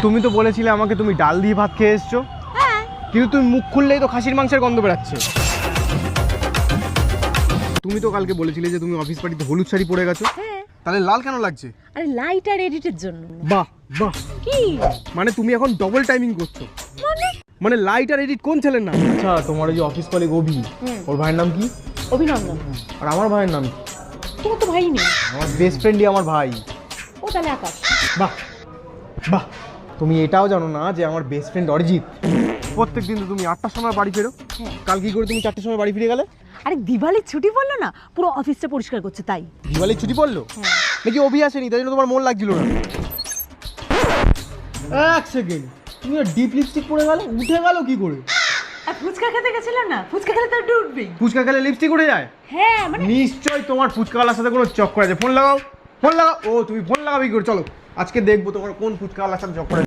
তুমি তো বলেছিলে আমাকে তুমি ডাল দিয়ে ভাত খেয়ে এসছো। হ্যাঁ। কিন্তু তুমি মুখ খুললেই তো খাসির মাংসের গন্ধ বেরাচ্ছে। তুমি তো কালকে বলেছিলে যে তুমি অফিস পার্টিতে হলুদ শাড়ি পরে গেছো। হ্যাঁ। তাহলে লাল কেন লাগছে? আরে লাইট আর এডিটের জন্য। বাহ বাহ। কি মানে তুমি এখন ডবল টাইমিং করছো। মানে লাইট আর এডিট কোন ছেলের নাম? আচ্ছা, তোমার ওই যে অফিস কলিগ অভি, ওর ভাইয়ের নাম কি? অভিনন্দন। আর আমার ভাইয়ের নাম কি? তোমার তো ভাই নেই। আমার বেস্ট ফ্রেন্ডই আমার ভাই। ও তাহলে আকাশ। বাহ বাহ। তুমি এটাও জানো না যে আমার বেস্ট ফ্রেন্ড অরিজিৎ প্রত্যেক দিন তুমি 8টার সময় বাড়ি ফেরো। কাল কি করে তুমি 4টার সময় বাড়ি ফিরে গেলে? আরে দিওয়ালির ছুটি পড়লো না, পুরো অফিসটা পরিষ্কার করছে তাই। দিওয়ালির ছুটি পড়লো নাকি অভি আসেনি তাই জন্য তোমার মন লাগছিল না? এক সেকেন্ড, তুমি ডিপ লিপস্টিক পরে গেল, উঠে গেল কি করে? আর ফুচকা খেতে গেছিলাম না, ফুচকা খেলে তো একটু উঠবেই। ফুচকা খেলে লিপস্টিক উঠে যায়? হ্যাঁ মানে নিশ্চয়ই তোমার ফুচকাওয়ালার সাথে কোনো চক্কর আছে। ফোন লাগাও, ফোন লাগাও। ও তুমি ফোন লাগাবি করে, চলো আজকে দেখবো তোমার কোন ফুচকাওয়ালার সাথে চক্কর আছে।